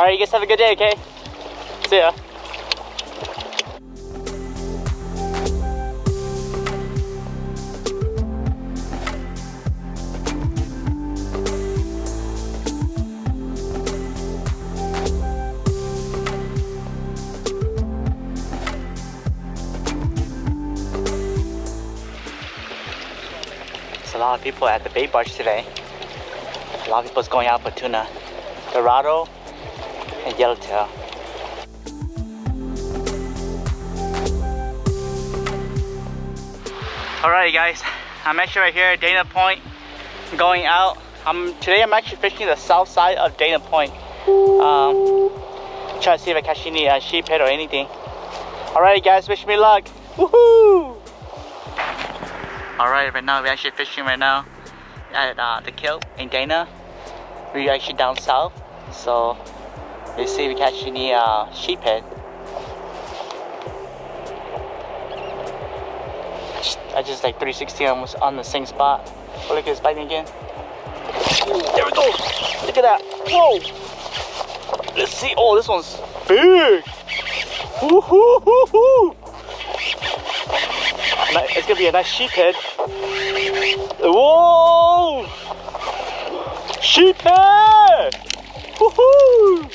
Alright, you guys have a good day, okay? See ya. There's a lot of people at the bait barge today. A lot of people's going out for tuna. Dorado and yellowtail. Alright guys, I'm actually right here at Dana Point, going out. Today I'm actually fishing the south side of Dana Point. Trying to see if I catch any sheephead or anything. Alright guys, wish me luck. Woohoo! Alright, right now we're actually fishing right now at the kill in Dana. We're actually down south, so let's see if we catch any sheephead. I just like 360 almost on the same spot. Oh, look at it's biting again. Ooh, there we go. Look at that. Whoa. Let's see. Oh, this one's big. Woo-hoo-hoo-hoo. It's gonna be a nice sheephead. Whoa! Sheephead! Woohoo!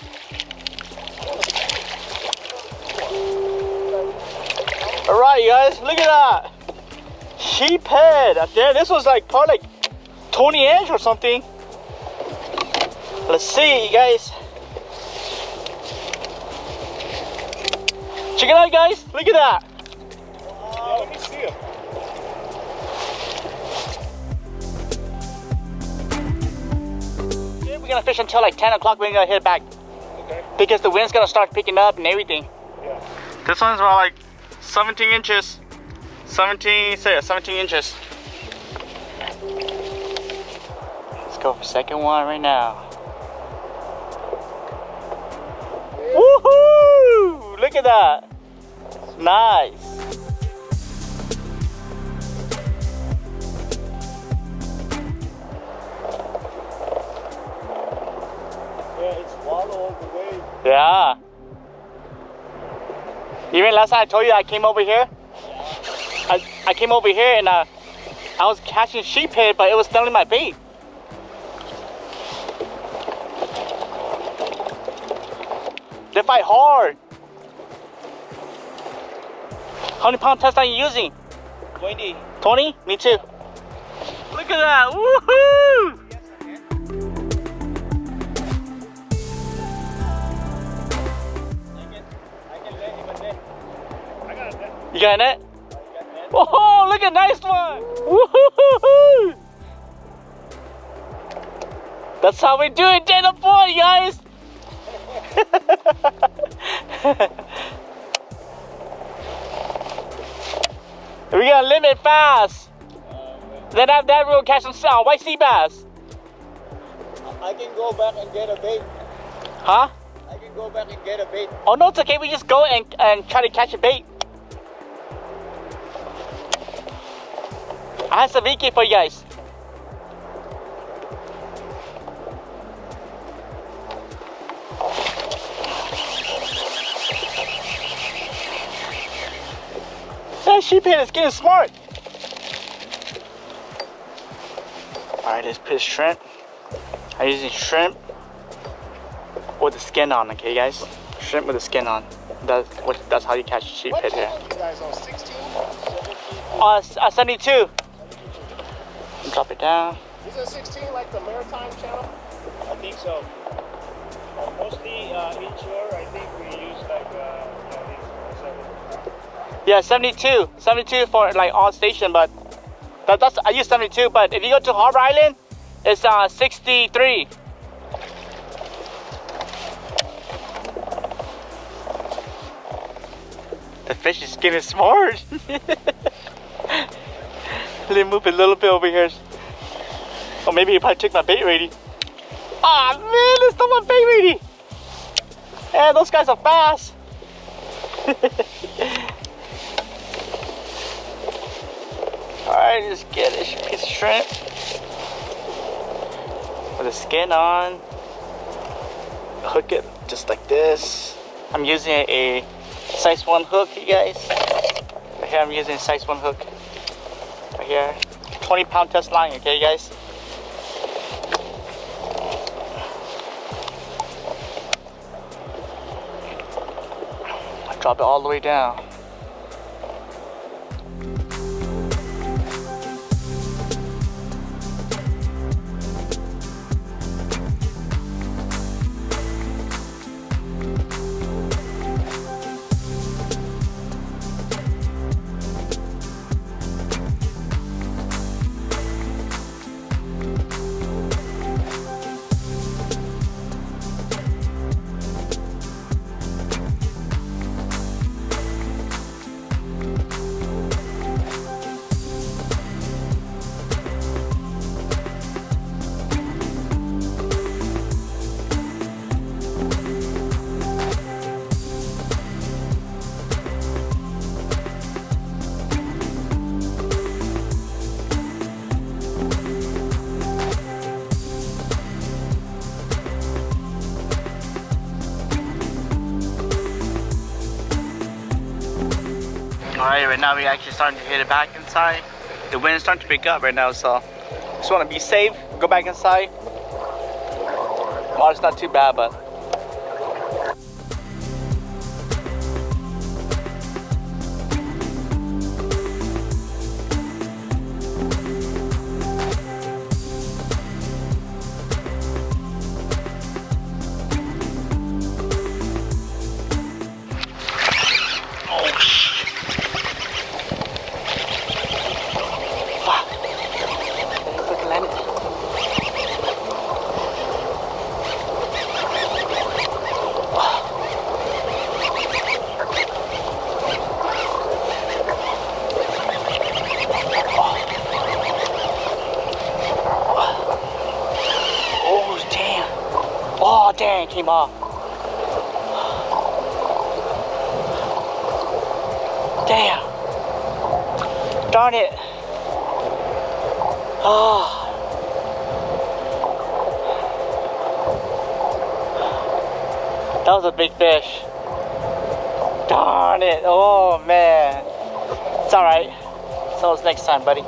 Alright, you guys, look at that! Sheephead up there. This was like probably like 20 inch or something. Let's see, you guys. Check it out, guys. Look at that. Let me see him. We're gonna fish until like 10 o'clock. We're gonna head back. Okay. Because the wind's gonna start picking up and everything. Yeah. This one's about like 17 inches. 17 inches. Let's go for second one right now. Woohoo! Look at that. Nice. Yeah, it's water all the way. Yeah. Even last time I told you I came over here. I came over here and I was catching sheephead, but it was stealing my bait. They fight hard. How many pound test are you using? 20. 20? Me too. Look at that. Woohoo! You got a net? Oh, look at nice one! Woohoo! That's how we do it, Dana Point, guys! We gotta limit fast. Then after that, we'll catch some white sea bass. I can go back and get a bait. Huh? I can go back and get a bait. Oh no, it's okay. We just go and try to catch a bait. I have some Vicky for you guys. That sheephead is getting smart. Alright, let's put shrimp. I'm using shrimp with the skin on, okay guys? Shrimp with the skin on. That's how you catch sheephead here. You guys on 16? 72. Drop it down. Is it 16 like the Maritime channel? I think so. Mostly inshore, I think we use like 7. Yeah, 72. 72 for like all station, but that's I use 72. But if you go to Harbor Island, it's 63. The fish is getting smart. Let me move a little bit over here. Or maybe if I took my bait ready. Ah man, it's not my bait ready. Man, those guys are fast. Alright, just get a piece of shrimp with the skin on. Hook it just like this. I'm using a size 1 hook, you guys. Right here, I'm using a size 1 hook. Right here, 20-pound test line, okay, guys. I drop it all the way down. Alright, right now we're actually starting to hit it back inside. The wind's starting to pick up right now, so just want to be safe, go back inside. Water's not too bad, but oh dang, it came off. Damn. Darn it. Oh. That was a big fish. Darn it. Oh man. It's alright. So it's next time, buddy.